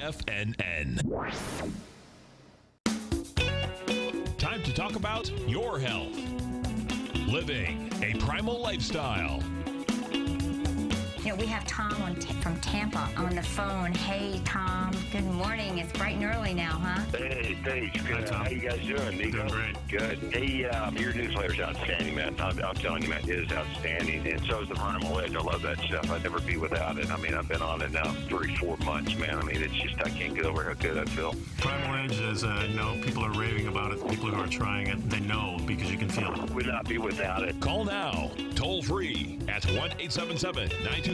TFNN. Time to talk about your health. Living a primal lifestyle. You know, we have Tom from Tampa on the phone. Hey, Tom. Good morning. It's bright and early now, huh? Hey, thanks. Good. Hi, Tom. How you guys doing, Nico? Doing great. Good. Hey, your newsletter's outstanding, man. I'm telling you, man, it is outstanding. And so is the Primal Edge. I love that stuff. I'd never be without it. I mean, I've been on it now 3-4 months, man. I mean, it's just, I can't get over how good I feel. Primal Edge is, people are raving about it. People who are trying it, they know because you can feel it. Would not be without it. Call now, toll free at 1-877-927-6648.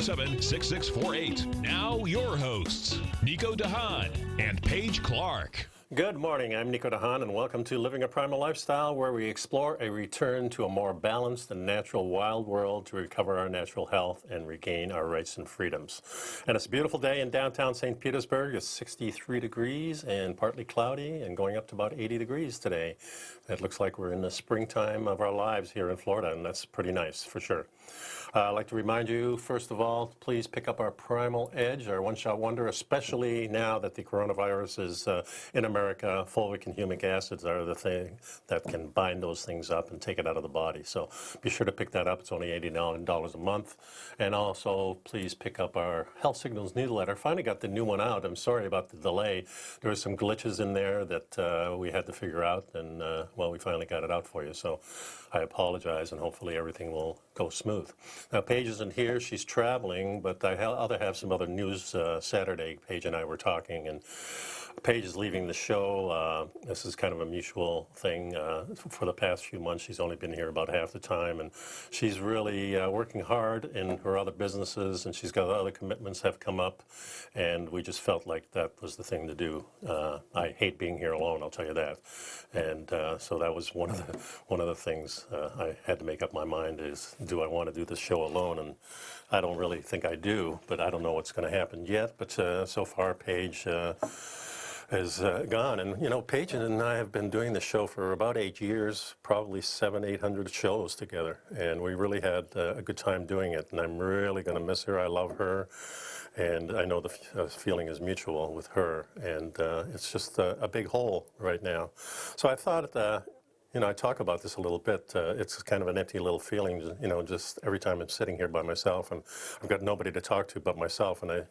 Now your hosts, Nico Haan and Paige Clark. Good morning, I'm Nico Haan, and welcome to Living a Primal Lifestyle, where we explore a return to a more balanced and natural wild world to recover our natural health and regain our rights and freedoms. And it's a beautiful day in downtown St. Petersburg. It's 63 degrees and partly cloudy and going up to about 80 degrees today. It looks like we're in the springtime of our lives here in Florida, and that's pretty nice for sure. I'd like to remind you, first of all, please pick up our Primal Edge, our one-shot wonder, especially now that the coronavirus is in America. Fulvic and humic acids are the thing that can bind those things up and take it out of the body. So be sure to pick that up. It's only $89 a month. And also, please pick up our Health Signals newsletter. Finally got the new one out. I'm sorry about the delay. There were some glitches in there that we had to figure out, and well, we finally got it out for you. So I apologize, and hopefully everything will go smooth. Now, Paige isn't here. She's traveling, but I have some other news. Saturday, Paige and I were talking, and Paige is leaving the show. This is kind of a mutual thing. For the past few months, she's only been here about half the time, and she's really working hard in her other businesses, and she's got other commitments have come up, and we just felt like that was the thing to do. I hate being here alone, I'll tell you that. And so that was one of the things I had to make up my mind is, do I want to do this show alone? And I don't really think I do, but I don't know what's going to happen yet. But so far, Paige has gone. And, you know, Paige and I have been doing the show for about 8 years, probably 700-800 shows together. And we really had a good time doing it. And I'm really going to miss her. I love her. And I know the feeling is mutual with her. And it's just a big hole right now. So I thought, you know, I talk about this a little bit. It's kind of an empty little feeling, you know, just every time I'm sitting here by myself. And I've got nobody to talk to but myself. And I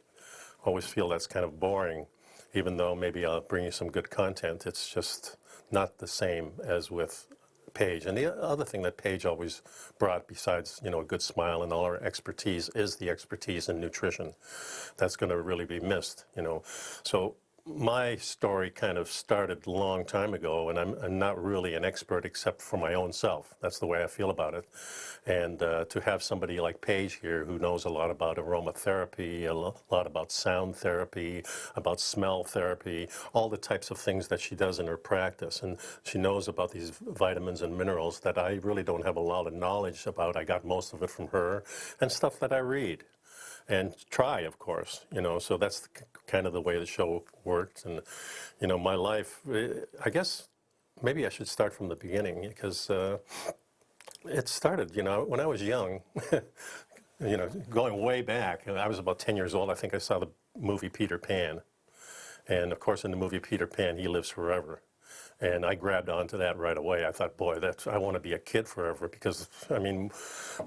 always feel that's kind of boring. Even though maybe I'll bring you some good content, it's just not the same as with Paige. And the other thing that Paige always brought, besides, you know, a good smile and all her expertise, is the expertise in nutrition. That's going to really be missed, you know. So my story kind of started a long time ago, and I'm not really an expert except for my own self. That's the way I feel about it. And to have somebody like Paige here who knows a lot about aromatherapy, a lot about sound therapy, about smell therapy, all the types of things that she does in her practice. And she knows about these vitamins and minerals that I really don't have a lot of knowledge about. I got most of it from her and stuff that I read and try, of course, you know. So that's kind of the way the show worked. And, you know, my life, I guess maybe I should start from the beginning, because it started, you know, when I was young, you know, going way back. I was about 10 years old. I think I saw the movie Peter Pan. And, of course, in the movie Peter Pan, he lives forever. And I grabbed onto that right away. I thought, boy, I want to be a kid forever, because, I mean,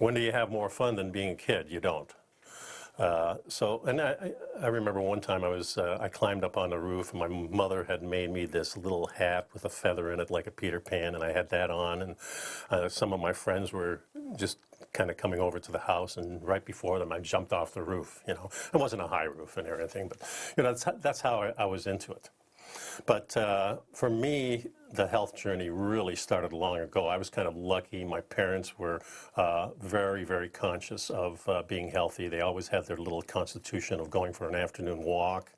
when do you have more fun than being a kid? You don't. And I remember one time I climbed up on the roof, and my mother had made me this little hat with a feather in it like a Peter Pan, and I had that on, and some of my friends were just kind of coming over to the house, and right before them I jumped off the roof, you know. It wasn't a high roof and everything, but, you know, that's how I was into it. But for me, the health journey really started long ago. I was kind of lucky. My parents were very, very conscious of being healthy. They always had their little constitution of going for an afternoon walk.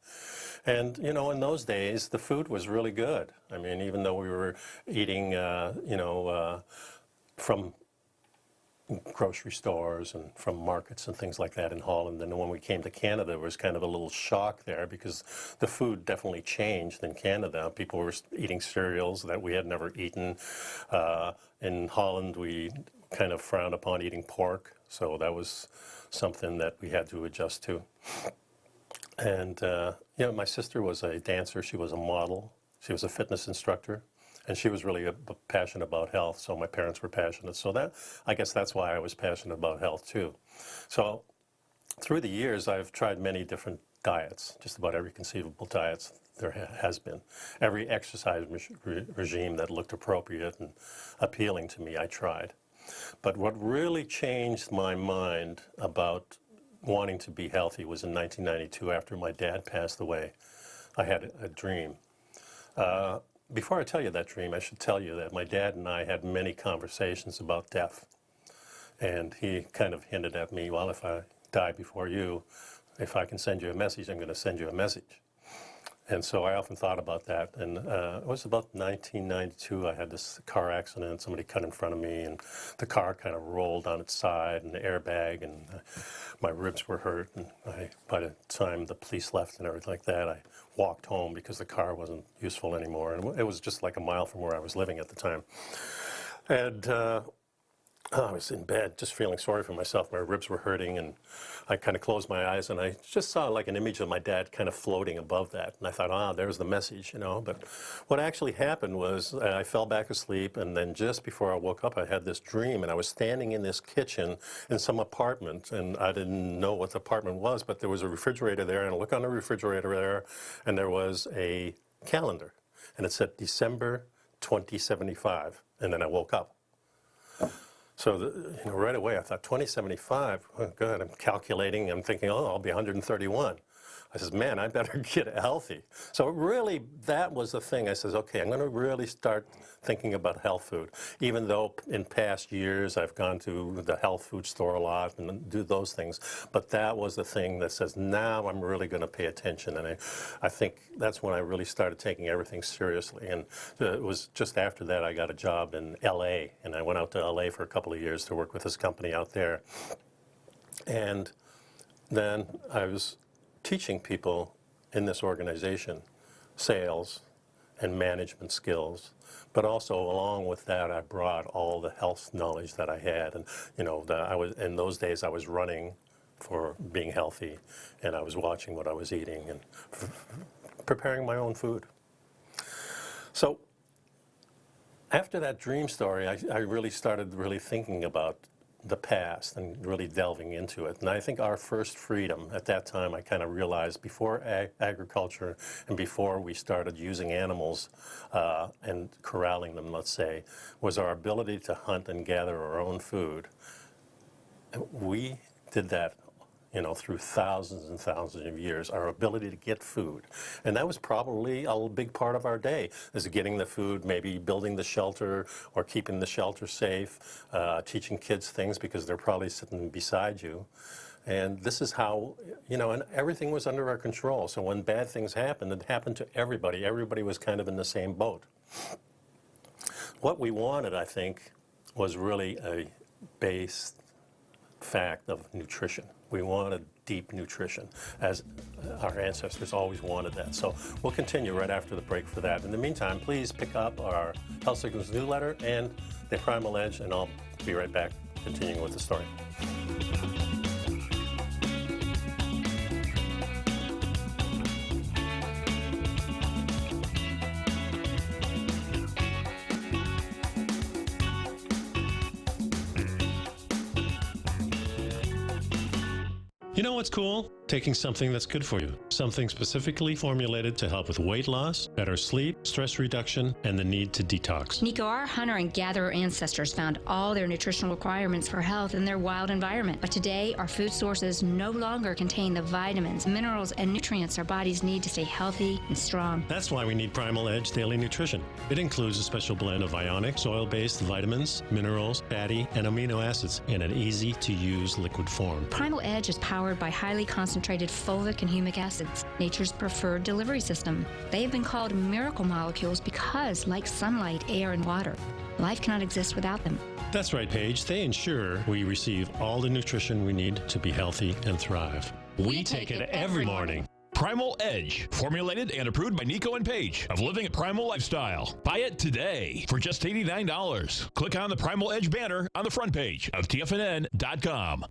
And, you know, in those days, the food was really good. I mean, even though we were eating, you know, from grocery stores and from markets and things like that in Holland. And when we came to Canada, there was kind of a little shock there, because the food definitely changed in Canada. People were eating cereals that we had never eaten. In Holland, we kind of frowned upon eating pork, so that was something that we had to adjust to. And, my sister was a dancer. She was a model. She was a fitness instructor. And she was really passionate about health, so my parents were passionate. So I guess that's why I was passionate about health, too. So through the years, I've tried many different diets, just about every conceivable diet there has been. Every exercise regime that looked appropriate and appealing to me, I tried. But what really changed my mind about wanting to be healthy was in 1992, after my dad passed away. I had a dream. Before I tell you that dream, I should tell you that my dad and I had many conversations about death. And he kind of hinted at me, well, if I die before you, if I can send you a message, I'm going to send you a message. And so I often thought about that. And it was about 1992, I had this car accident. Somebody cut in front of me, and the car kind of rolled on its side, and the airbag, and my ribs were hurt. And by the time the police left and everything like that, I walked home because the car wasn't useful anymore. And it was just like a mile from where I was living at the time. And I was in bed just feeling sorry for myself. My ribs were hurting, and I kind of closed my eyes, and I just saw like an image of my dad kind of floating above that. And I thought, there's the message, But what actually happened was I fell back asleep, and then just before I woke up, I had this dream, and I was standing in this kitchen in some apartment, and I didn't know what the apartment was, but there was a refrigerator there, and I looked on the refrigerator there, and there was a calendar, and it said December 2075, and then I woke up. So, right away I thought, 2075, oh, good. I'm calculating, I'm thinking, I'll be 131. I says, man, I better get healthy. So really, that was the thing. I says, okay, I'm going to really start thinking about health food. Even though in past years I've gone to the health food store a lot and do those things, but that was the thing that says, now I'm really going to pay attention. And I think that's when I really started taking everything seriously. And it was just after that I got a job in L.A., and I went out to L.A. for a couple of years to work with this company out there. And then I was teaching people in this organization sales and management skills, but also along with that I brought all the health knowledge that I had. And I was in those days I was running for being healthy, and I was watching what I was eating and preparing my own food. So after that dream story, I really started thinking about the past and really delving into it. And I think our first freedom at that time, I kind of realized before agriculture and before we started using animals and corralling them, let's say, was our ability to hunt and gather our own food. We did that through thousands and thousands of years, our ability to get food. And that was probably a big part of our day, is getting the food, maybe building the shelter or keeping the shelter safe, teaching kids things because they're probably sitting beside you. And this is how, and everything was under our control. So when bad things happened, it happened to everybody. Everybody was kind of in the same boat. What we wanted, I think, was really a base fact of nutrition. We wanted deep nutrition, as our ancestors always wanted that. So we'll continue right after the break for that. In the meantime, please pick up our Health Signals newsletter and the Primal Edge, and I'll be right back continuing with the story. You know what's cool? Taking something that's good for you. Something specifically formulated to help with weight loss, better sleep, stress reduction, and the need to detox. Nico, our hunter and gatherer ancestors found all their nutritional requirements for health in their wild environment. But today, our food sources no longer contain the vitamins, minerals, and nutrients our bodies need to stay healthy and strong. That's why we need Primal Edge Daily Nutrition. It includes a special blend of ionic, soil-based vitamins, minerals, fatty, and amino acids in an easy-to-use liquid form. Primal Edge is powered by highly concentrated fulvic and humic acids, nature's preferred delivery system. They have been called miracle molecules because, like sunlight, air, and water, life cannot exist without them. That's right, Paige. They ensure we receive all the nutrition we need to be healthy and thrive. We take it every morning. Primal Edge, formulated and approved by Nico and Paige of Living a Primal Lifestyle. Buy it today for just $89. Click on the Primal Edge banner on the front page of TFNN.com.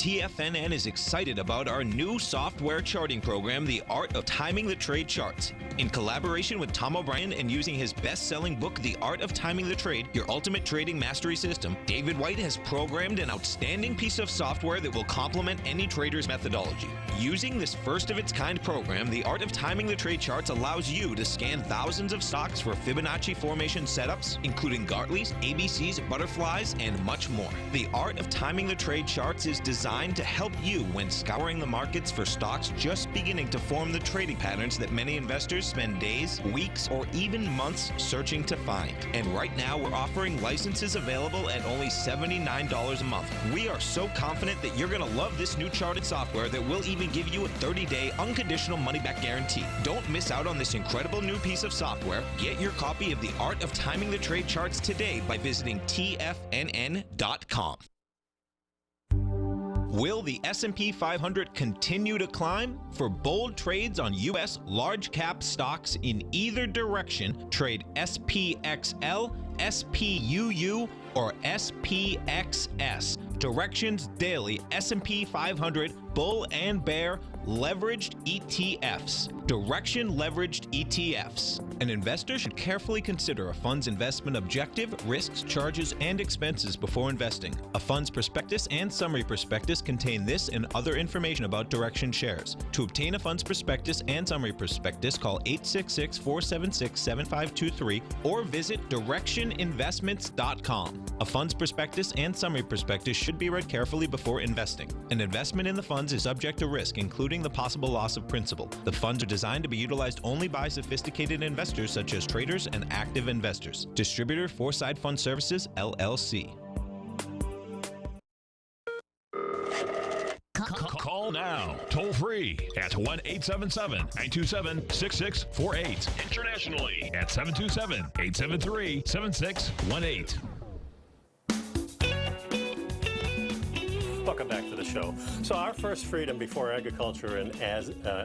TFNN is excited about our new software charting program, The Art of Timing the Trade Charts. In collaboration with Tom O'Brien and using his best-selling book, The Art of Timing the Trade, Your Ultimate Trading Mastery System, David White has programmed an outstanding piece of software that will complement any trader's methodology. Using this first-of-its-kind program, The Art of Timing the Trade Charts allows you to scan thousands of stocks for Fibonacci formation setups, including Gartleys, ABCs, butterflies, and much more. The Art of Timing the Trade Charts is designed to help you when scouring the markets for stocks just beginning to form the trading patterns that many investors spend days, weeks, or even months searching to find. And right now, we're offering licenses available at only $79 a month. We are so confident that you're going to love this new charted software that will even give you a 30-day unconditional money-back guarantee. Don't miss out on this incredible new piece of software. Get your copy of The Art of Timing the Trade Charts today by visiting TFNN.com. Will the S&P 500 continue to climb? For bold trades on U.S. large-cap stocks in either direction, trade SPXL, SPUU, or SPXS. Directions Daily S&P 500 Bull and Bear Leveraged ETFs. Direction Leveraged ETFs. An investor should carefully consider a fund's investment objective, risks, charges, and expenses before investing. A fund's prospectus and summary prospectus contain this and other information about Direction shares. To obtain a fund's prospectus and summary prospectus, call 866-476-7523 or visit directioninvestments.com. A fund's prospectus and summary prospectus should be read carefully before investing. An investment in the funds is subject to risk, including the possible loss of principal. The funds are designed to be utilized only by sophisticated investors such as traders and active investors. Distributor Foreside Fund Services, LLC. Call now, toll free at 1-877-927-6648. Internationally at 727-873-7618. Welcome back to the show. So our first freedom before agriculture and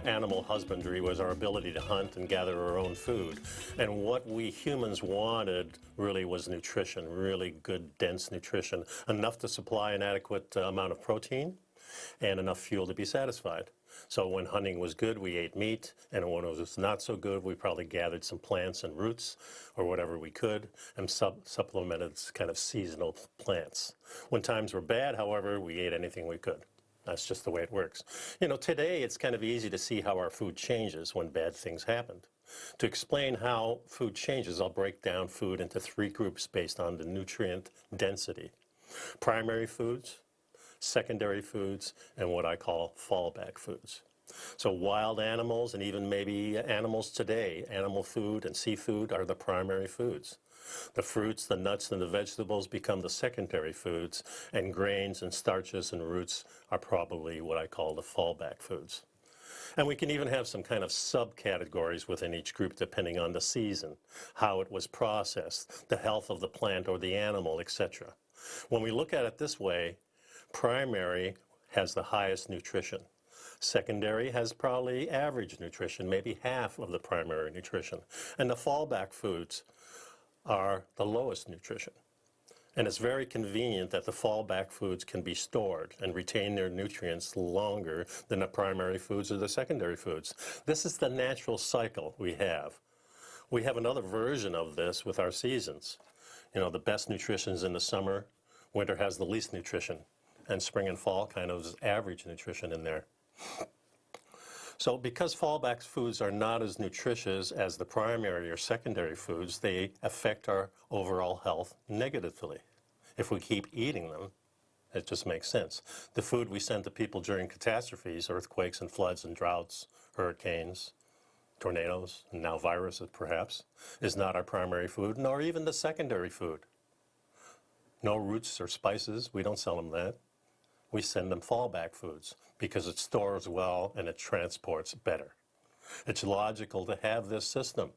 animal husbandry was our ability to hunt and gather our own food. And what we humans wanted really was nutrition, really good, dense nutrition, enough to supply an adequate amount of protein and enough fuel to be satisfied. So when hunting was good, we ate meat, and when it was not so good, we probably gathered some plants and roots or whatever we could and supplemented kind of seasonal plants. When times were bad, however, we ate anything we could. That's just the way it works. You know, today it's kind of easy to see how our food changes when bad things happened. To explain how food changes, I'll break down food into three groups based on the nutrient density. Primary foods, secondary foods, and what I call fallback foods. So wild animals and even maybe animals today, animal food and seafood are the primary foods. The fruits, the nuts, and the vegetables become the secondary foods, and grains and starches and roots are probably what I call the fallback foods. And we can even have some kind of subcategories within each group depending on the season, how it was processed, the health of the plant or the animal, etc. When we look at it this way, primary has the highest nutrition. Secondary has probably average nutrition, maybe half of the primary nutrition. And the fallback foods are the lowest nutrition. And it's very convenient that the fallback foods can be stored and retain their nutrients longer than the primary foods or the secondary foods. This is the natural cycle we have. We have another version of this with our seasons. You know, the best nutrition is in the summer. Winter has the least nutrition. And spring and fall kind of is average nutrition in there. So because fallback foods are not as nutritious as the primary or secondary foods, they affect our overall health negatively. If we keep eating them, it just makes sense. The food we send to people during catastrophes, earthquakes and floods and droughts, hurricanes, tornadoes, and now viruses perhaps, is not our primary food, nor even the secondary food. No roots or spices, we don't sell them that. We send them fallback foods because it stores well and it transports better. It's logical to have this system,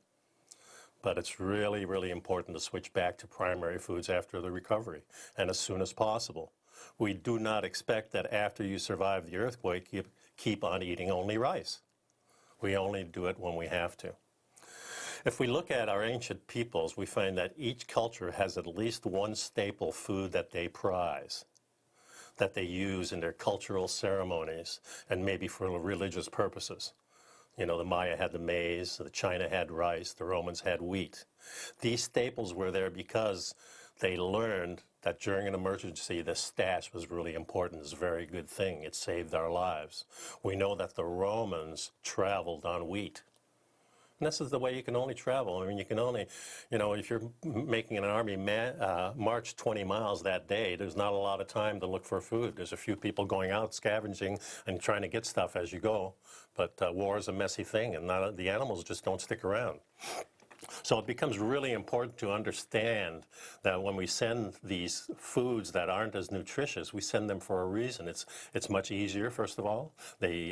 but it's really, really important to switch back to primary foods after the recovery and as soon as possible. We do not expect that after you survive the earthquake, you keep on eating only rice. We only do it when we have to. If we look at our ancient peoples, we find that each culture has at least one staple food that they prize. that they use in their cultural ceremonies and maybe for religious purposes. You know, the Maya had the maize, the China had rice, the Romans had wheat. These staples were there because they learned that during an emergency, the stash was really important. It's a very good thing. It saved our lives. We know that the Romans traveled on wheat. And this is the way you can only travel. I mean, you can only, you know, if you're making an army march 20 miles that day, there's not a lot of time to look for food. There's a few people going out scavenging and trying to get stuff as you go. But war is a messy thing, and the animals just don't stick around. So it becomes really important to understand that when we send these foods that aren't as nutritious, we send them for a reason. It's much easier, first of all. They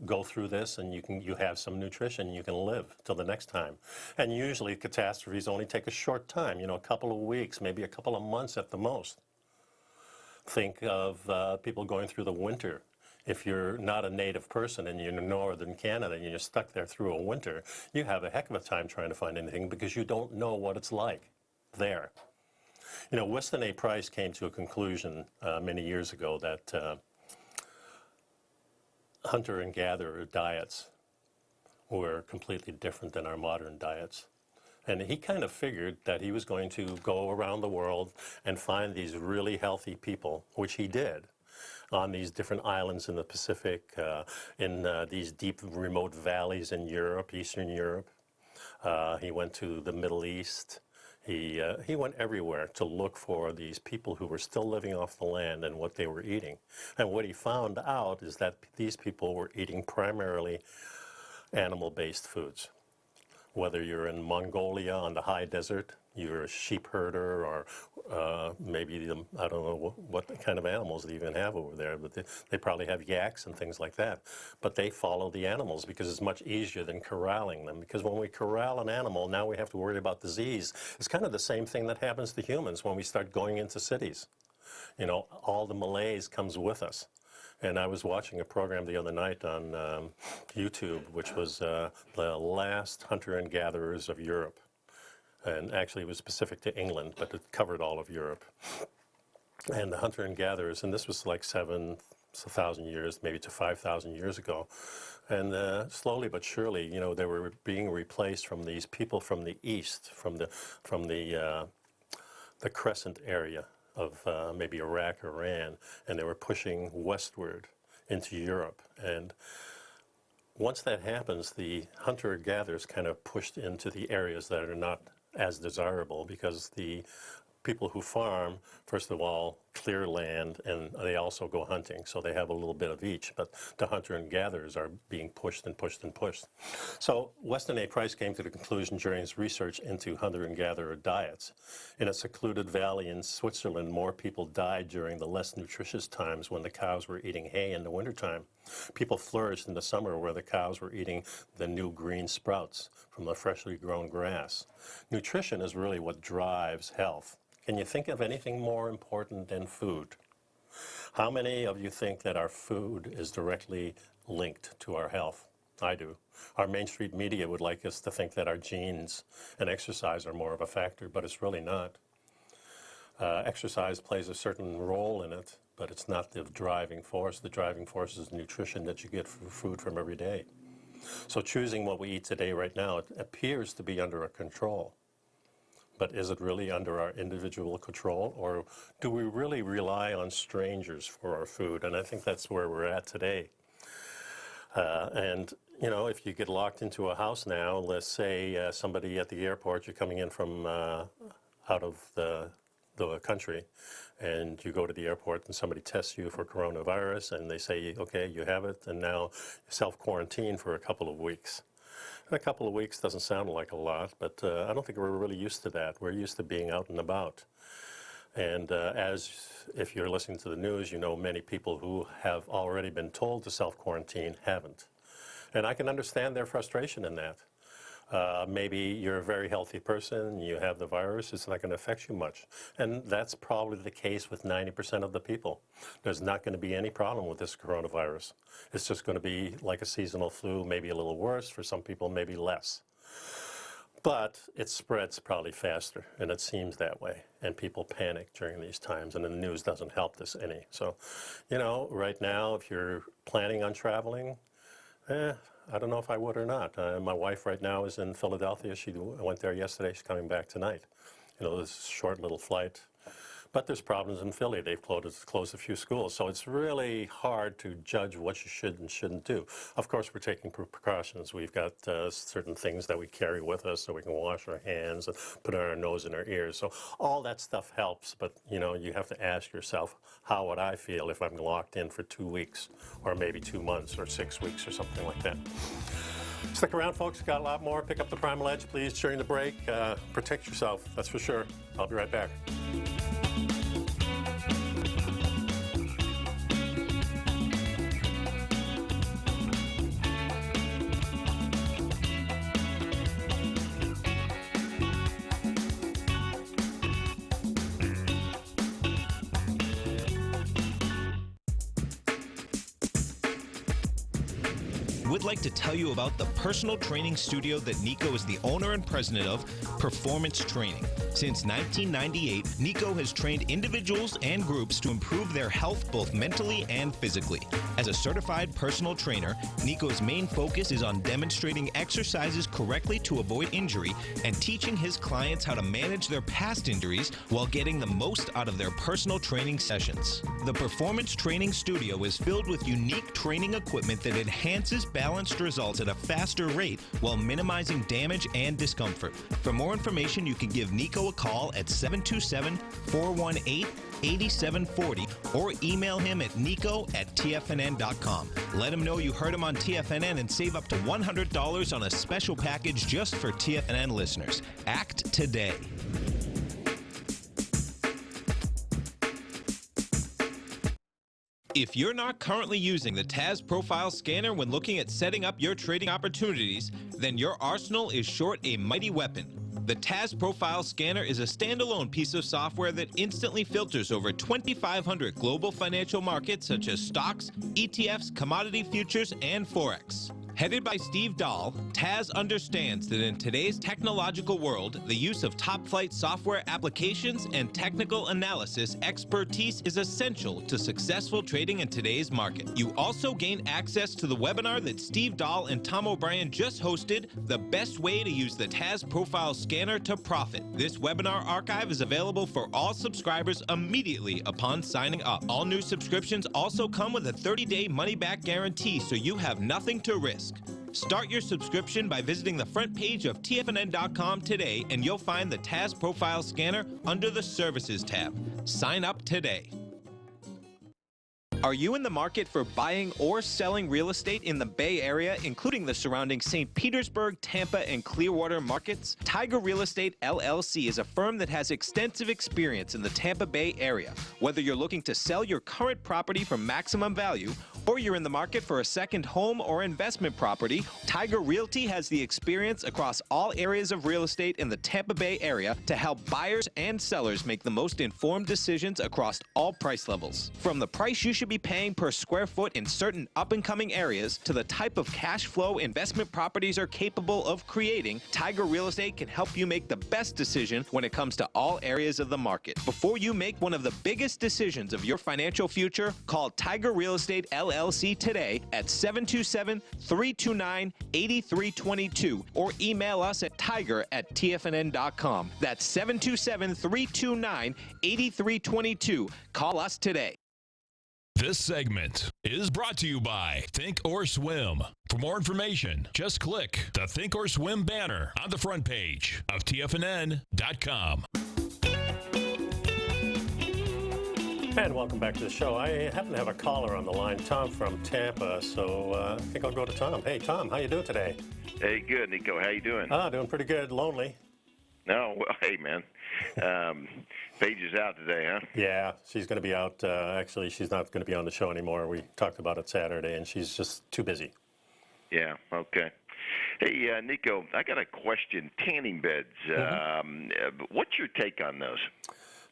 go through this and you have some nutrition, you can live till the next time. And usually catastrophes only take a short time, you know, a couple of weeks, maybe a couple of months at the most. Think of people going through the winter. If you're not a native person and you're in northern Canada and you're stuck there through a winter, you have a heck of a time trying to find anything because you don't know what it's like there. You know, Weston A. Price came to a conclusion many years ago that hunter and gatherer diets were completely different than our modern diets. And he kind of figured that he was going to go around the world and find these really healthy people, which he did, on these different islands in the Pacific, in these deep remote valleys in Europe, Eastern Europe. He went to the Middle East. He went everywhere to look for these people who were still living off the land and what they were eating. And what he found out is that these people were eating primarily animal-based foods. Whether you're in Mongolia on the high desert, you're a sheep herder, or maybe, I don't know what kind of animals they even have over there, but they probably have yaks and things like that. But they follow the animals because it's much easier than corralling them. Because when we corral an animal, now we have to worry about disease. It's kind of the same thing that happens to humans when we start going into cities. You know, all the malaise comes with us. And I was watching a program the other night on YouTube, which was the last hunter and gatherers of Europe. And actually it was specific to England, but it covered all of Europe. And the hunter and gatherers, and this was like 7,000 years, maybe to 5,000 years ago. And slowly but surely, you know, they were being replaced from these people from the east, from the crescent area of maybe Iraq, Iran, and they were pushing westward into Europe. And once that happens, the hunter-gatherers kind of pushed into the areas that are not as desirable because the people who farm, first of all, clear land, and they also go hunting, so they have a little bit of each, but the hunter and gatherers are being pushed and pushed and pushed. So Weston A. Price came to the conclusion during his research into hunter and gatherer diets. In a secluded valley in Switzerland, more people died during the less nutritious times when the cows were eating hay in the wintertime. People flourished in the summer where the cows were eating the new green sprouts from the freshly grown grass. Nutrition is really what drives health. Can you think of anything more important than food? How many of you think that our food is directly linked to our health? I do. Our mainstream media would like us to think that our genes and exercise are more of a factor, but it's really not. Exercise plays a certain role in it, but it's not the driving force. The driving force is nutrition that you get from food from every day. So choosing what we eat today right now, it appears to be under our control. But is it really under our individual control, or do we really rely on strangers for our food? And I think that's where we're at today. And, you know, if you get locked into a house now, let's say somebody at the airport, you're coming in from out of the country, and you go to the airport and somebody tests you for coronavirus, and they say, okay, you have it, and now self-quarantine for a couple of weeks. And a couple of weeks doesn't sound like a lot, but I don't think we're really used to that. We're used to being out and about. And if you're listening to the news, you know many people who have already been told to self-quarantine haven't. And I can understand their frustration in that. Maybe you're a very healthy person, you have the virus, it's not going to affect you much. And that's probably the case with 90% of the people. There's not going to be any problem with this coronavirus. It's just going to be like a seasonal flu, maybe a little worse, for some people maybe less. But it spreads probably faster, and it seems that way. And people panic during these times, and the news doesn't help this any. So, right now, if you're planning on traveling, I don't know if I would or not. My wife right now is in Philadelphia. She went there yesterday. She's coming back tonight. This short little flight. But there's problems in Philly. They've closed a few schools. So it's really hard to judge what you should and shouldn't do. Of course, we're taking precautions. We've got certain things that we carry with us so we can wash our hands and put it on our nose and our ears. So all that stuff helps. But, you have to ask yourself, how would I feel if I'm locked in for 2 weeks or maybe 2 months or 6 weeks or something like that? Stick around, folks. Got a lot more. Pick up the Primal Edge, please, during the break. Protect yourself, that's for sure. I'll be right back. Would like to tell you about the personal training studio that Nico is the owner and president of, Performance Training. Since 1998, Nico has trained individuals and groups to improve their health both mentally and physically. As a certified personal trainer, Nico's main focus is on demonstrating exercises correctly to avoid injury and teaching his clients how to manage their past injuries while getting the most out of their personal training sessions. The Performance Training Studio is filled with unique training equipment that enhances balanced results at a faster rate while minimizing damage and discomfort. For more information, you can give Nico a call at 727-418-8740 or email him at nico@tfnn.com. Let him know you heard him on TFNN and save up to $100 on a special package just for TFNN listeners. Act today. If you're not currently using the TAS Profile Scanner when looking at setting up your trading opportunities, then your arsenal is short a mighty weapon. The TAS Profile Scanner is a standalone piece of software that instantly filters over 2,500 global financial markets such as stocks, ETFs, commodity futures, and Forex. Headed by Steve Dahl, TAS understands that in today's technological world, the use of top-flight software applications and technical analysis expertise is essential to successful trading in today's market. You also gain access to the webinar that Steve Dahl and Tom O'Brien just hosted, The Best Way to Use the TAS Profile Scanner to Profit. This webinar archive is available for all subscribers immediately upon signing up. All new subscriptions also come with a 30-day money-back guarantee, so you have nothing to risk. Start your subscription by visiting the front page of TFNN.com today, and you'll find the TAS Profile Scanner under the Services tab. Sign up today. Are you in the market for buying or selling real estate in the Bay Area, including the surrounding St. Petersburg, Tampa, and Clearwater markets? Tiger Real Estate LLC is a firm that has extensive experience in the Tampa Bay area. Whether you're looking to sell your current property for maximum value, or you're in the market for a second home or investment property, Tiger Realty has the experience across all areas of real estate in the Tampa Bay area to help buyers and sellers make the most informed decisions across all price levels. From the price you should be paying per square foot in certain up-and-coming areas to the type of cash flow investment properties are capable of creating, Tiger Real Estate can help you make the best decision when it comes to all areas of the market. Before you make one of the biggest decisions of your financial future, call Tiger Real Estate LLC today at 727-329-8322 or email us at tiger@tfnn.com. That's 727-329-8322. Call us today. This segment is brought to you by Think or Swim. For more information, just click the Think or Swim banner on the front page of TFNN.com. And welcome back to the show. I happen to have a caller on the line, Tom from Tampa, so I think I'll go to Tom. Hey, Tom, how you doing today? Hey, good, Nico. How you doing? Doing pretty good. Lonely. No, well, hey, man. Paige is out today, huh? Yeah, she's going to be out. Actually, she's not going to be on the show anymore. We talked about it Saturday, and she's just too busy. Yeah, okay. Hey, Nico, I got a question. Tanning beds. What's your take on those?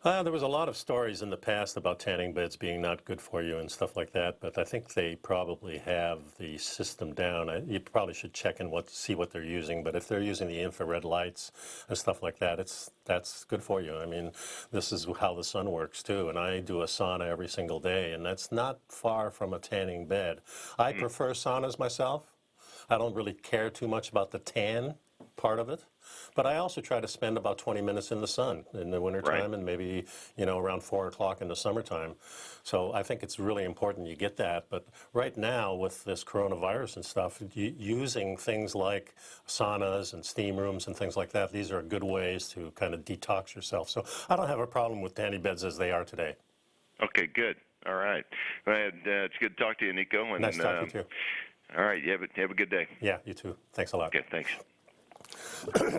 There was a lot of stories in the past about tanning beds being not good for you and stuff like that, but I think they probably have the system down. You probably should check and see what they're using, but if they're using the infrared lights and stuff like that, that's good for you. I mean, this is how the sun works too, and I do a sauna every single day, and that's not far from a tanning bed. I prefer saunas myself. I don't really care too much about the tan part of it. But I also try to spend about 20 minutes in the sun in the wintertime and maybe, around 4 o'clock in the summertime. So I think it's really important you get that. But right now with this coronavirus and stuff, using things like saunas and steam rooms and things like that, these are good ways to kind of detox yourself. So I don't have a problem with tanning beds as they are today. Okay, good. All right. Well, it's good to talk to you, Nico. And, nice talking to you. All right. You have a good day. Yeah, you too. Thanks a lot. Okay, thanks.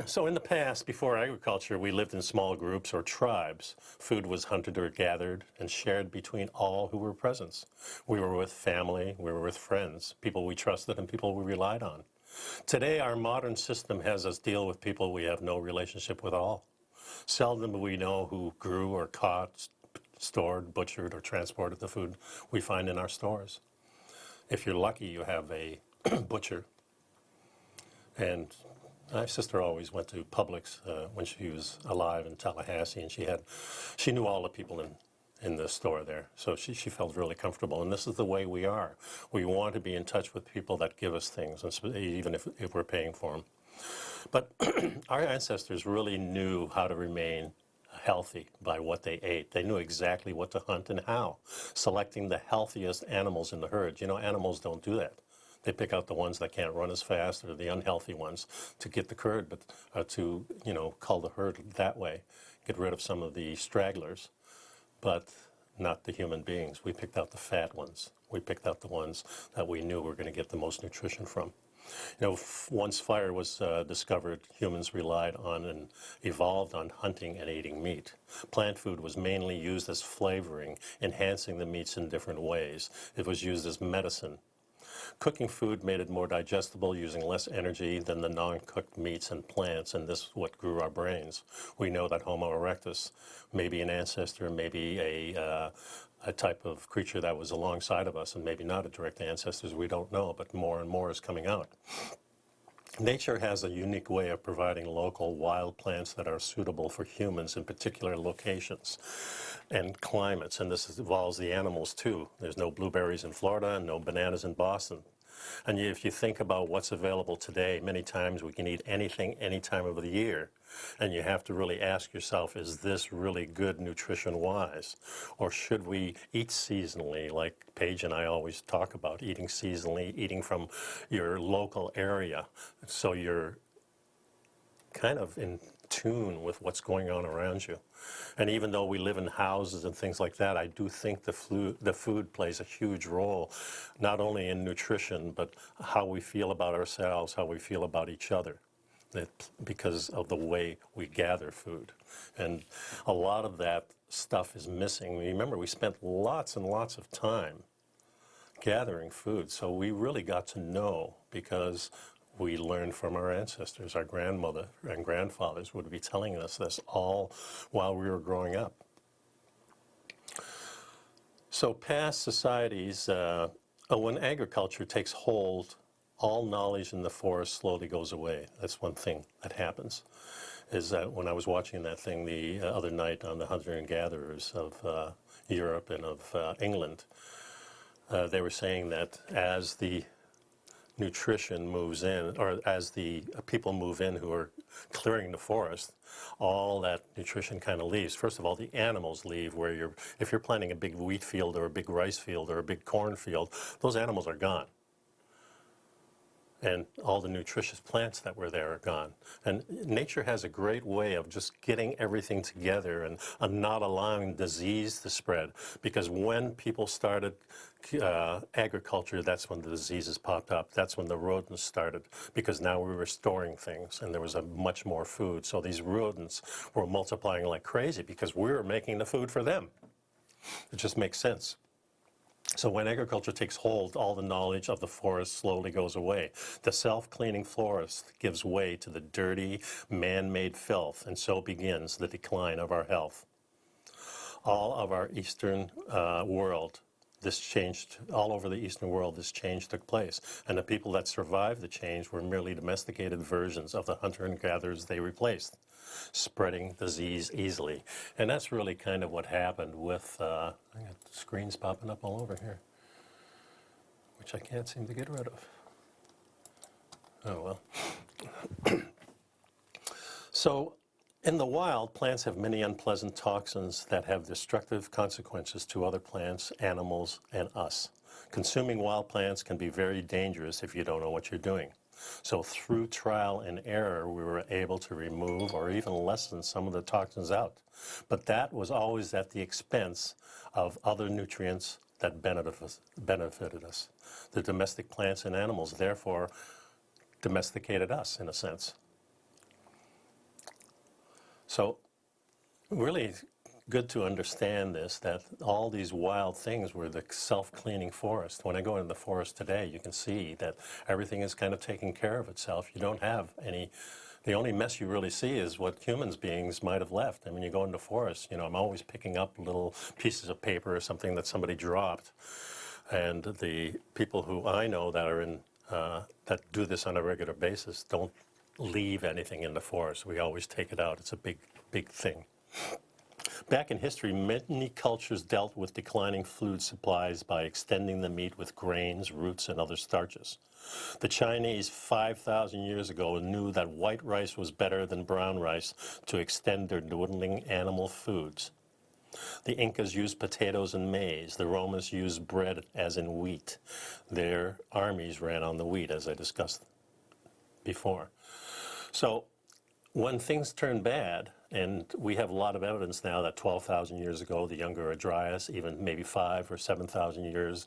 So in the past, before agriculture, we lived in small groups or tribes. Food was hunted or gathered and shared between all who were present. We were with family, we were with friends, people we trusted and people we relied on. Today, our modern system has us deal with people we have no relationship with at all. Seldom do we know who grew or caught, stored, butchered, or transported the food we find in our stores. If you're lucky, you have a butcher. And my sister always went to Publix when she was alive in Tallahassee, and she knew all the people in the store there. So she felt really comfortable, and this is the way we are. We want to be in touch with people that give us things, even if we're paying for them. But our ancestors really knew how to remain healthy by what they ate. They knew exactly what to hunt and how, selecting the healthiest animals in the herd. Animals don't do that. They pick out the ones that can't run as fast or the unhealthy ones to get the herd, but to cull the herd that way, get rid of some of the stragglers, but not the human beings. We picked out the fat ones. We picked out the ones that we knew were going to get the most nutrition from. Once fire was discovered, humans relied on and evolved on hunting and eating meat. Plant food was mainly used as flavoring, enhancing the meats in different ways. It was used as medicine. Cooking food made it more digestible, using less energy than the non-cooked meats and plants, and this is what grew our brains. We know that Homo erectus may be an ancestor, maybe a type of creature that was alongside of us, and maybe not a direct ancestor, we don't know, but more and more is coming out. Nature has a unique way of providing local wild plants that are suitable for humans in particular locations and climates, and this involves the animals too. There's no blueberries in Florida and no bananas in Boston. And if you think about what's available today, many times we can eat anything any time of the year. And you have to really ask yourself, is this really good nutrition-wise? Or should we eat seasonally, like Paige and I always talk about, eating seasonally, eating from your local area, so you're kind of in tune with what's going on around you. And even though we live in houses and things like that, I do think the food plays a huge role, not only in nutrition, but how we feel about ourselves, how we feel about each other, because of the way we gather food. And a lot of that stuff is missing. Remember, we spent lots and lots of time gathering food, so we really got to know, because we learned from our ancestors. Our grandmother and grandfathers would be telling us this all while we were growing up. So past societies, when agriculture takes hold, all knowledge in the forest slowly goes away. That's one thing that happens. Is that when I was watching that thing the other night on the hunter and gatherers of Europe and of England, they were saying that as the nutrition moves in, or as the people move in who are clearing the forest, all that nutrition kind of leaves. First of all, the animals leave. If you're planting a big wheat field or a big rice field or a big corn field, those animals are gone. And all the nutritious plants that were there are gone. And nature has a great way of just getting everything together and not allowing disease to spread. Because when people started agriculture, that's when the diseases popped up. That's when the rodents started, because now we were storing things and there was much more food. So these rodents were multiplying like crazy because we were making the food for them. It just makes sense. So when agriculture takes hold, all the knowledge of the forest slowly goes away. The self-cleaning forest gives way to the dirty, man-made filth, and so begins the decline of our health. all of our eastern world. This changed all over the eastern world. This change took place. And the people that survived the change were merely domesticated versions of the hunter and gatherers they replaced, spreading disease easily. And that's really kind of what happened with, I got screens popping up all over here, which I can't seem to get rid of. Oh, well. So, in the wild, plants have many unpleasant toxins that have destructive consequences to other plants, animals, and us. Consuming wild plants can be very dangerous if you don't know what you're doing. So through trial and error, we were able to remove or even lessen some of the toxins out. But that was always at the expense of other nutrients that benefited us. The domestic plants and animals, therefore, domesticated us, in a sense. So really good to understand this, that all these wild things were the self-cleaning forest. When I go into the forest today, you can see that everything is kind of taking care of itself. You don't have any, the only mess you really see is what humans beings might have left. And when you go into the forest, you know, I'm always picking up little pieces of paper or something that somebody dropped. And the people who I know that are in, that do this on a regular basis don't leave anything in the forest. We always take it out. It's a big, big thing. Back in history, many cultures dealt with declining food supplies by extending the meat with grains, roots, and other starches. The Chinese 5,000 years ago knew that white rice was better than brown rice to extend their dwindling animal foods. The Incas used potatoes and maize. The Romans used bread as in wheat. Their armies ran on the wheat, as I discussed before. So when things turn bad, and we have a lot of evidence now that 12,000 years ago, the Younger Dryas, even maybe 5,000 or 7,000 years,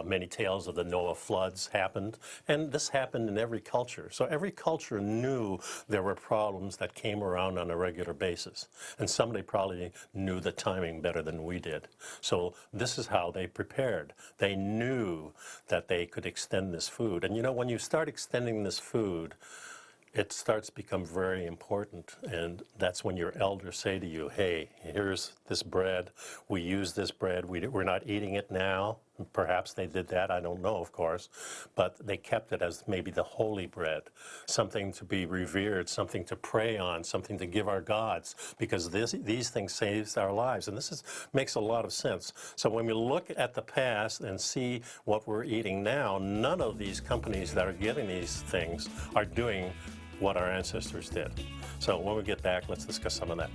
many tales of the Noah floods happened. And this happened in every culture. So every culture knew there were problems that came around on a regular basis. And somebody probably knew the timing better than we did. So this is how they prepared. They knew that they could extend this food. And you know, when you start extending this food, it starts to become very important, and that's when your elders say to you, hey, here's this bread, we use this bread, we're not eating it now. Perhaps they did that, I don't know, of course, but they kept it as maybe the holy bread, something to be revered, something to pray on, something to give our gods, because these things save our lives, and this makes a lot of sense. So when we look at the past and see what we're eating now, none of these companies that are getting these things are doing what our ancestors did. So when we get back, let's discuss some of that.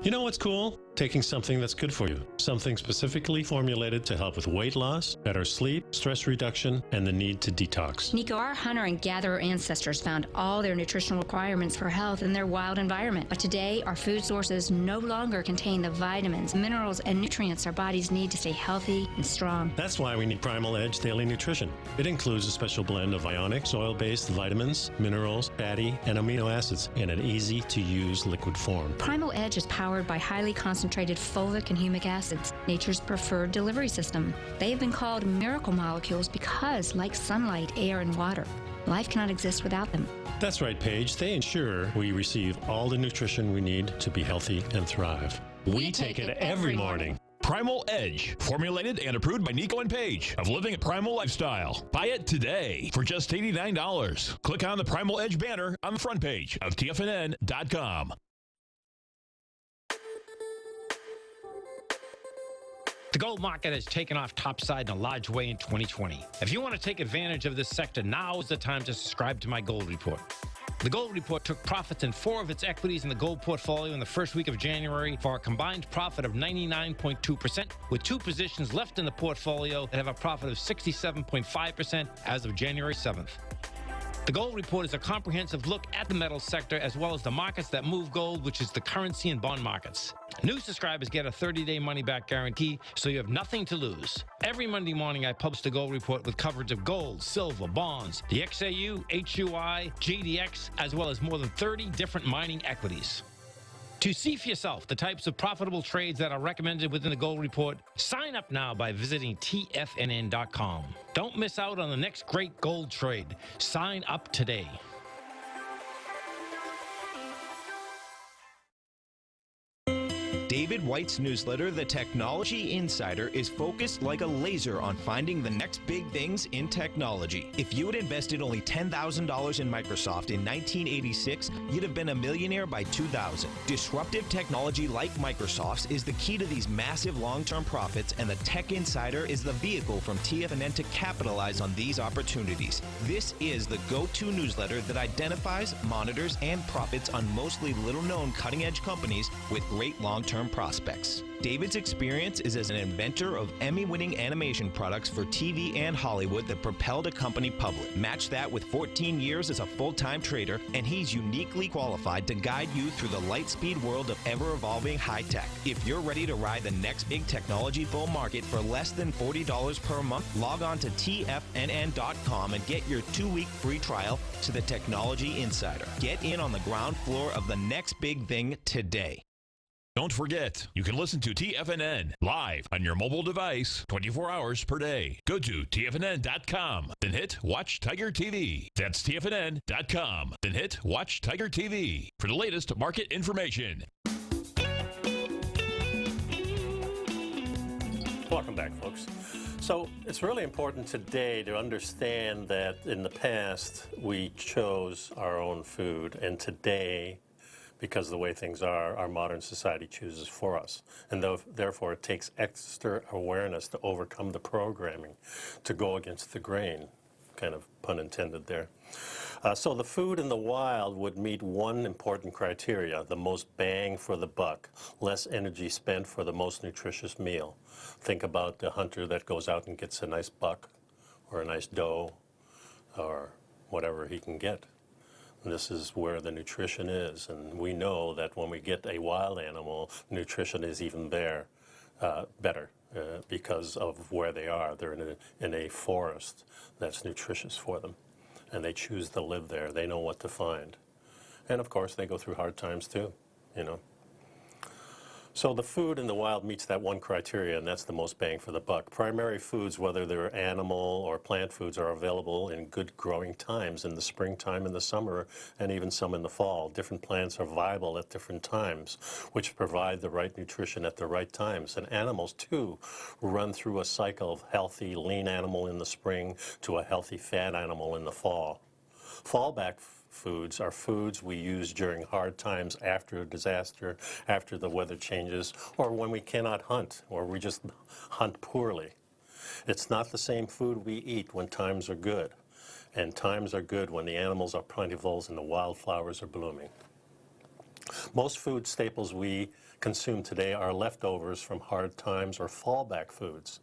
You know what's cool? Taking something that's good for you. Something specifically formulated to help with weight loss, better sleep, stress reduction, and the need to detox. Nico, our hunter and gatherer ancestors found all their nutritional requirements for health in their wild environment. But today, our food sources no longer contain the vitamins, minerals, and nutrients our bodies need to stay healthy and strong. That's why we need Primal Edge Daily Nutrition. It includes a special blend of ionic, soil-based vitamins, minerals, fatty, and amino acids in an easy-to-use liquid form. Primal Edge is powered by highly concentrated fulvic and humic acids, nature's preferred delivery system. They have been called miracle molecules because, like sunlight, air, and water, life cannot exist without them. That's right, Paige. They ensure we receive all the nutrition we need to be healthy and thrive. We take it every morning. Primal Edge, formulated and approved by Nico and Paige of Living a Primal Lifestyle. Buy it today for just $89. Click on the Primal Edge banner on the front page of TFNN.com. The gold market has taken off topside in a large way in 2020. If you want to take advantage of this sector, now is the time to subscribe to my gold report. The gold report took profits in 4 of its equities in the gold portfolio in the first week of January for a combined profit of 99.2%, with 2 positions left in the portfolio that have a profit of 67.5% as of January 7th. The Gold Report is a comprehensive look at the metals sector as well as the markets that move gold, which is the currency and bond markets. New subscribers get a 30-day money-back guarantee, so you have nothing to lose. Every Monday morning, I publish the Gold Report with coverage of gold, silver, bonds, the XAU, HUI, GDX, as well as more than 30 different mining equities. To see for yourself the types of profitable trades that are recommended within the Gold Report, sign up now by visiting TFNN.com. Don't miss out on the next great gold trade. Sign up today. David White's newsletter, The Technology Insider, is focused like a laser on finding the next big things in technology. If you had invested only $10,000 in Microsoft in 1986, you'd have been a millionaire by 2000. Disruptive technology like Microsoft's is the key to these massive long-term profits, and the Tech Insider is the vehicle from TFNN to capitalize on these opportunities. This is the go-to newsletter that identifies, monitors, and profits on mostly little-known cutting-edge companies with great long-term prospects. David's experience is as an inventor of Emmy-winning animation products for TV and Hollywood that propelled a company public. Match that with 14 years as a full-time trader, and he's uniquely qualified to guide you through the light-speed world of ever-evolving high-tech. If you're ready to ride the next big technology bull market for less than $40 per month, log on to TFNN.com and get your 2-week free trial to the Technology Insider. Get in on the ground floor of the next big thing today. Don't forget, you can listen to TFNN live on your mobile device 24 hours per day. Go to TFNN.com, then hit Watch Tiger TV. That's TFNN.com, then hit Watch Tiger TV for the latest market information. Welcome back, folks. So it's really important today to understand that in the past we chose our own food, and today, because of the way things are, our modern society chooses for us. And therefore, it takes extra awareness to overcome the programming, to go against the grain, kind of pun intended there. So the food in the wild would meet one important criteria: the most bang for the buck, less energy spent for the most nutritious meal. Think about the hunter that goes out and gets a nice buck or a nice doe or whatever he can get. This is where the nutrition is, and we know that when we get a wild animal, nutrition is even better because of where they are. They're in a forest that's nutritious for them, and they choose to live there. They know what to find. And of course, they go through hard times too, you know. So the food in the wild meets that one criteria, and that's the most bang for the buck. Primary foods, whether they're animal or plant foods, are available in good growing times, in the springtime, in the summer, and even some in the fall. Different plants are viable at different times, which provide the right nutrition at the right times. And animals, too, run through a cycle of healthy, lean animal in the spring to a healthy, fat animal in the fall. Fallback foods are foods we use during hard times, after a disaster, after the weather changes, or when we cannot hunt, or we just hunt poorly. It's not the same food we eat when times are good, and times are good when the animals are plentiful and the wildflowers are blooming. Most food staples we consume today are leftovers from hard times or fallback foods.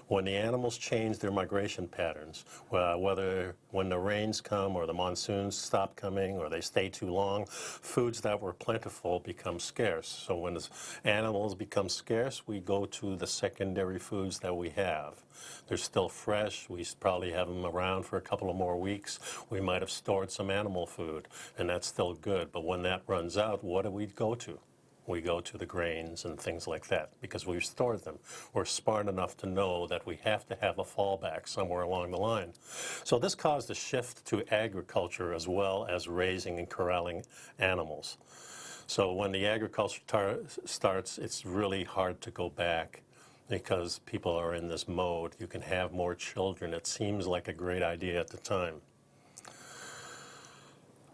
When the animals change their migration patterns, whether when the rains come or the monsoons stop coming or they stay too long, foods that were plentiful become scarce. So when the animals become scarce, we go to the secondary foods that we have. They're still fresh. We probably have them around for a couple of more weeks. We might have stored some animal food, and that's still good. But when that runs out, what do we go to? We go to the grains and things like that because we've stored them. We're smart enough to know that we have to have a fallback somewhere along the line. So this caused a shift to agriculture as well as raising and corralling animals. So when the agriculture starts, it's really hard to go back because people are in this mode. You can have more children. It seems like a great idea at the time.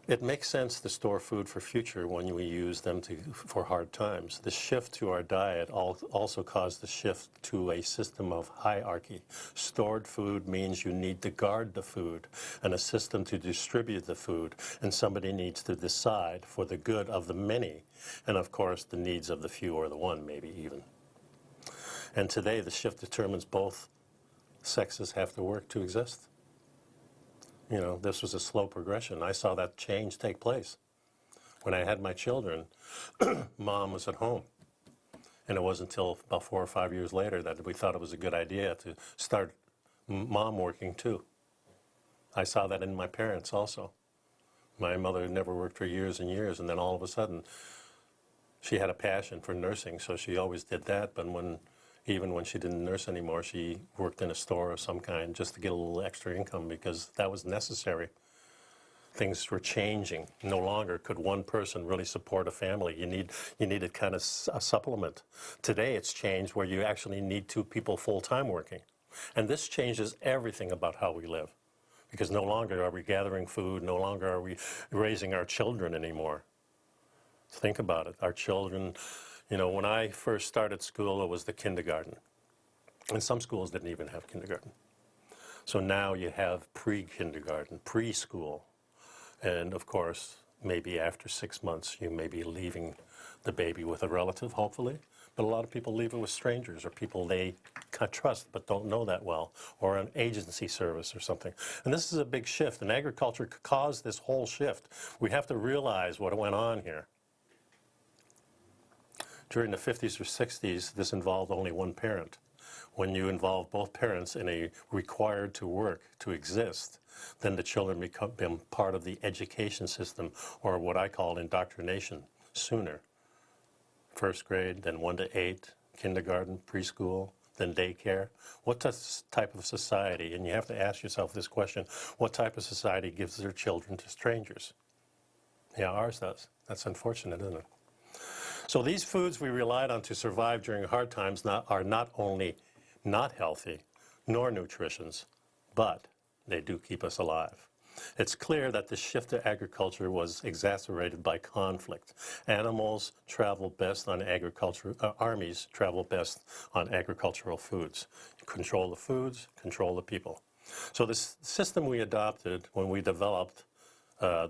It makes sense to store food for future when we use them for hard times. The shift to our diet also caused the shift to a system of hierarchy. Stored food means you need to guard the food, and a system to distribute the food, and somebody needs to decide for the good of the many, and of course the needs of the few or the one, maybe even. And today the shift determines both sexes have to work to exist. this was a slow progression. I saw that change take place. When I had my children, Mom was at home. And it wasn't until about 4 or 5 years later that we thought it was a good idea to start Mom working too. I saw that in my parents also. My mother never worked for years and years, and then all of a sudden, she had a passion for nursing, so she always did that. But even when she didn't nurse anymore, she worked in a store of some kind just to get a little extra income because that was necessary. Things were changing. No longer could one person really support a family. You needed kind of a supplement. Today it's changed where you actually need 2 people full-time working. And this changes everything about how we live. Because no longer are we gathering food, no longer are we raising our children anymore. Think about it. Our children, when I first started school, it was the kindergarten. And some schools didn't even have kindergarten. So now you have pre-kindergarten, preschool. And of course, maybe after 6 months, you may be leaving the baby with a relative, hopefully. But a lot of people leave it with strangers or people they trust but don't know that well, or an agency service or something. And this is a big shift, and agriculture caused this whole shift. We have to realize what went on here. During the 50s or 60s, this involved only one parent. When you involve both parents in a required to work, to exist, then the children become part of the education system, or what I call indoctrination, sooner. 1st grade, then 1 to 8, kindergarten, preschool, then daycare. What type of society, and you have to ask yourself this question, what type of society gives their children to strangers? Yeah, ours does. That's unfortunate, isn't it? So these foods we relied on to survive during hard times are not only not healthy, nor nutritious, but they do keep us alive. It's clear that the shift to agriculture was exacerbated by conflict. Animals travel best on agriculture, armies travel best on agricultural foods. You control the foods, control the people. So this system we adopted when we developed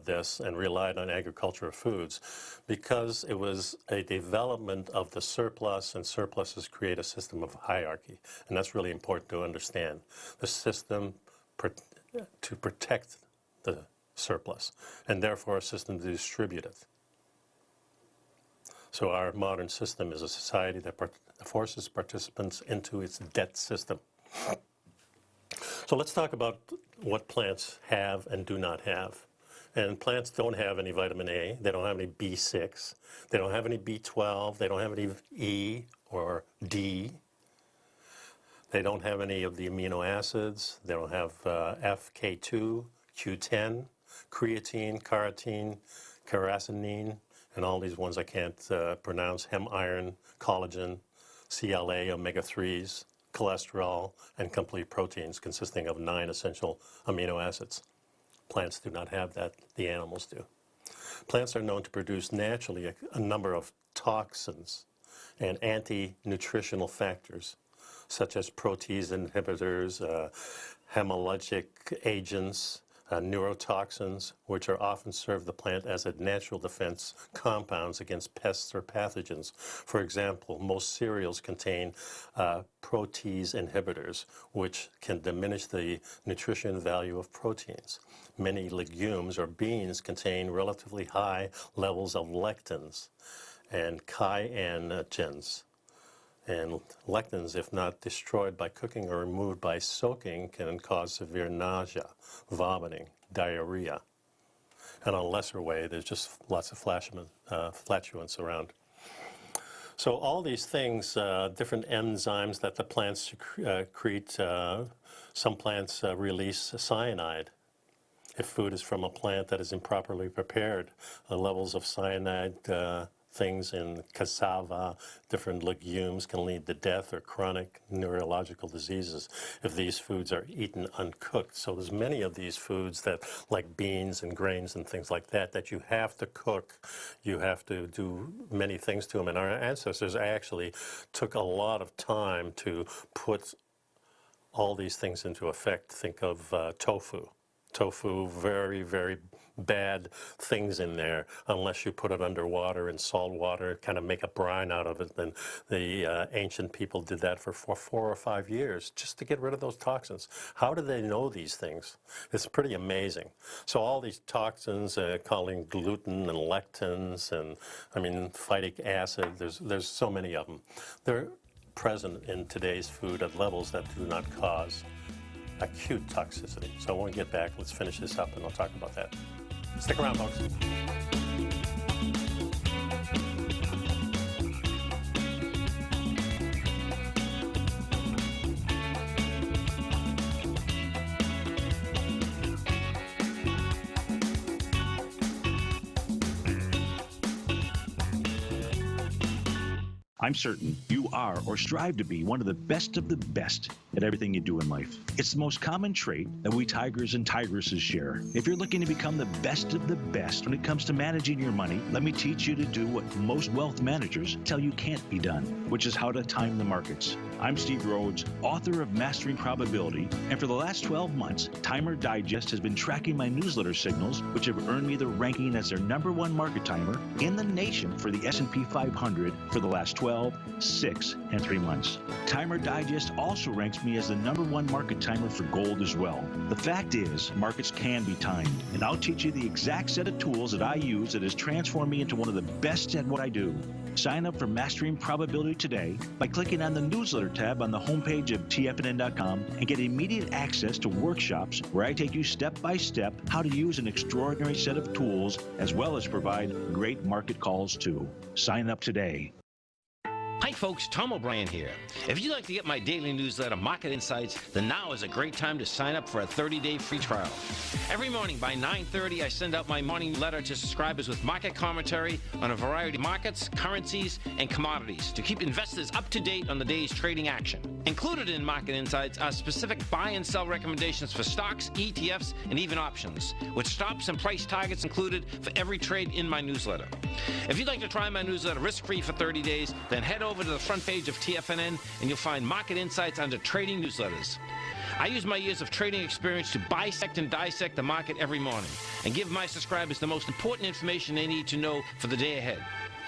this and relied on agricultural foods, because it was a development of the surplus, and surpluses create a system of hierarchy. And that's really important to understand. The system to protect the surplus, and therefore a system to distribute it. So our modern system is a society that forces participants into its debt system. So let's talk about what plants have and do not have. And plants don't have any vitamin A, they don't have any B6, they don't have any B12, they don't have any E or D. They don't have any of the amino acids, they don't have FK2, Q10, creatine, carotene, carrasine, and all these ones I can't pronounce, hem iron, collagen, CLA, omega-3s, cholesterol, and complete proteins consisting of 9 essential amino acids. Plants do not have that, the animals do. Plants are known to produce naturally a number of toxins and anti-nutritional factors, such as protease inhibitors, hemolytic agents, neurotoxins, which are often serve the plant as a natural defense compounds against pests or pathogens. For example, most cereals contain protease inhibitors, which can diminish the nutrition value of proteins. Many legumes or beans contain relatively high levels of lectins and kyanogens. And lectins, if not destroyed by cooking or removed by soaking, can cause severe nausea, vomiting, diarrhea. And on a lesser way, there's just lots of flatulence around. So all these things, different enzymes that the plants secrete, some plants release cyanide. If food is from a plant that is improperly prepared, the levels of cyanide things in cassava, different legumes can lead to death or chronic neurological diseases if these foods are eaten uncooked. So there's many of these foods that, like beans and grains and things like that, that you have to cook. You have to do many things to them. And our ancestors actually took a lot of time to put all these things into effect. Think of tofu. Tofu, very, very bad things in there unless you put it under water in salt water, kind of make a brine out of it. And the ancient people did that for 4 or 5 years just to get rid of those toxins. How do they know these things? It's pretty amazing. So all these toxins, calling gluten and lectins and, I mean, phytic acid, there's so many of them. They're present in today's food at levels that do not cause acute toxicity. So when we get back, let's finish this up and I'll talk about that. Stick around, folks. I'm certain you are or strive to be one of the best at everything you do in life. It's the most common trait that we tigers and tigresses share. If you're looking to become the best of the best when it comes to managing your money, let me teach you to do what most wealth managers tell you can't be done, which is how to time the markets. I'm Steve Rhodes, author of Mastering Probability, and for the last 12 months, Timer Digest has been tracking my newsletter signals, which have earned me the ranking as their #1 market timer in the nation for the S&P 500 for the last 12, 6, and 3 months. Timer Digest also ranks me as the #1 market timer for gold as well. The fact is, markets can be timed, and I'll teach you the exact set of tools that I use that has transformed me into one of the best at what I do. Sign up for Mastering Probability today by clicking on the newsletter tab on the homepage of TFNN.com and get immediate access to workshops where I take you step by step how to use an extraordinary set of tools as well as provide great market calls too. Sign up today. Hi folks, Tom O'Brien here. If you'd like to get my daily newsletter, Market Insights, then now is a great time to sign up for a 30-day free trial. Every morning by 9:30, I send out my morning letter to subscribers with market commentary on a variety of markets, currencies, and commodities to keep investors up to date on the day's trading action. Included in Market Insights are specific buy and sell recommendations for stocks, ETFs, and even options, with stops and price targets included for every trade in my newsletter. If you'd like to try my newsletter risk-free for 30 days, then head over to the front page of TFNN and you'll find Market Insights under Trading Newsletters. I use my years of trading experience to bisect and dissect the market every morning and give my subscribers the most important information they need to know for the day ahead.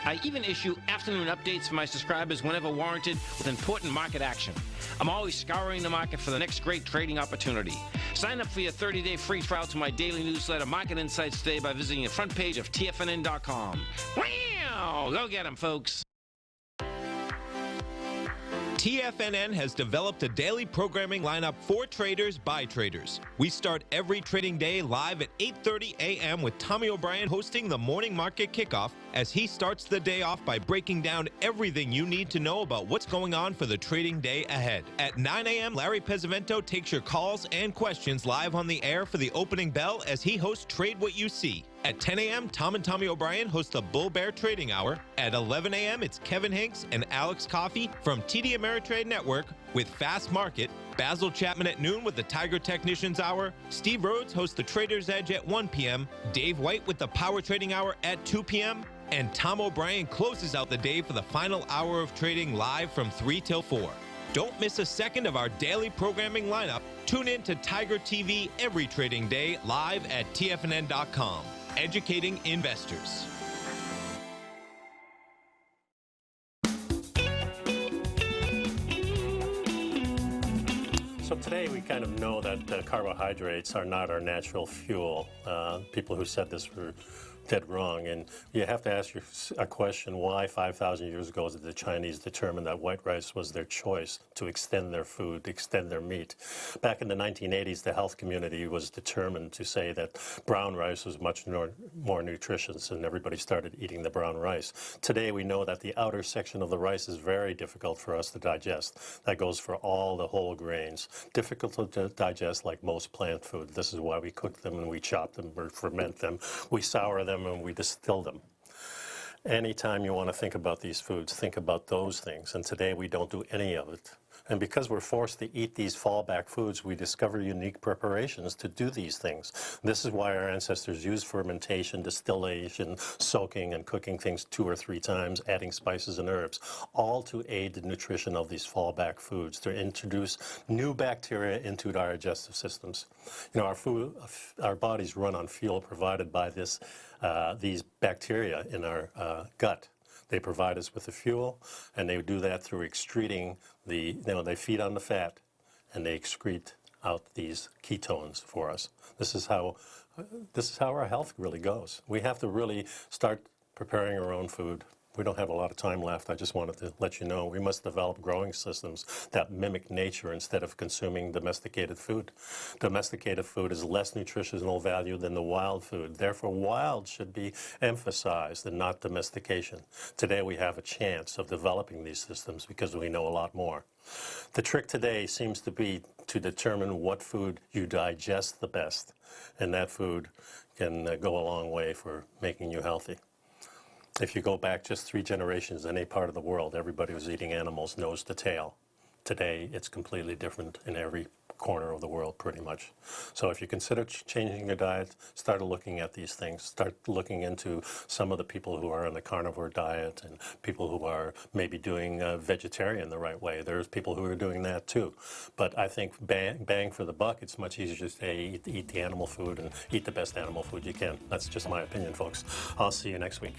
I even issue afternoon updates for my subscribers whenever warranted with important market action. I'm always scouring the market for the next great trading opportunity. Sign up for your 30-day free trial to my daily newsletter, Market Insights, today by visiting the front page of TFNN.com. Wow! Go get 'em, folks. TFNN has developed a daily programming lineup for traders by traders. We start every trading day live at 8:30 a.m. with Tommy O'Brien hosting the morning market kickoff as he starts the day off by breaking down everything you need to know about what's going on for the trading day ahead. At 9 a.m., Larry Pesavento takes your calls and questions live on the air for the opening bell as he hosts Trade What You See. At 10 a.m., Tom and Tommy O'Brien host the Bull Bear Trading Hour. At 11 a.m., it's Kevin Hinks and Alex Coffey from TD Ameritrade Network with Fast Market. Basil Chapman at noon with the Tiger Technicians Hour. Steve Rhodes hosts the Trader's Edge at 1 p.m. Dave White with the Power Trading Hour at 2 p.m. And Tom O'Brien closes out the day for the final hour of trading live from 3 till 4. Don't miss a second of our daily programming lineup. Tune in to Tiger TV every trading day live at TFNN.com. Educating investors. So today we kind of know that carbohydrates are not our natural fuel. People who said this were dead wrong, and you have to ask a question: why 5,000 years ago did the Chinese determine that white rice was their choice to extend their food, to extend their meat? Back in the 1980s, the health community was determined to say that brown rice was much more nutritious, and everybody started eating the brown rice. Today we know that the outer section of the rice is very difficult for us to digest. That goes for all the whole grains. Difficult to digest like most plant food. This is why we cook them and we chop them or ferment them. We sour them and we distill them. Anytime you want to think about these foods, think about those things. And today we don't do any of it. And because we're forced to eat these fallback foods, we discover unique preparations to do these things. This is why our ancestors used fermentation, distillation, soaking, and cooking things 2 or 3 times, adding spices and herbs, all to aid the nutrition of these fallback foods, to introduce new bacteria into our digestive systems. You know, our bodies run on fuel provided by these bacteria in our gut. They provide us with the fuel, and they do that through excreting they feed on the fat, and they excrete out these ketones for us. This is how our health really goes. We have to really start preparing our own food. We don't have a lot of time left. I just wanted to let you know we must develop growing systems that mimic nature instead of consuming domesticated food. Domesticated food is less nutritional value than the wild food. Therefore, wild should be emphasized and not domestication. Today, we have a chance of developing these systems because we know a lot more. The trick today seems to be to determine what food you digest the best, and that food can go a long way for making you healthy. If you go back just 3 generations in any part of the world, everybody was eating animals nose to tail. Today, it's completely different in every corner of the world, pretty much. So if you consider changing your diet, start looking at these things. Start looking into some of the people who are on the carnivore diet and people who are maybe doing vegetarian the right way. There's people who are doing that too. But I think bang for the buck, it's much easier to say eat the animal food and eat the best animal food you can. That's just my opinion, folks. I'll see you next week.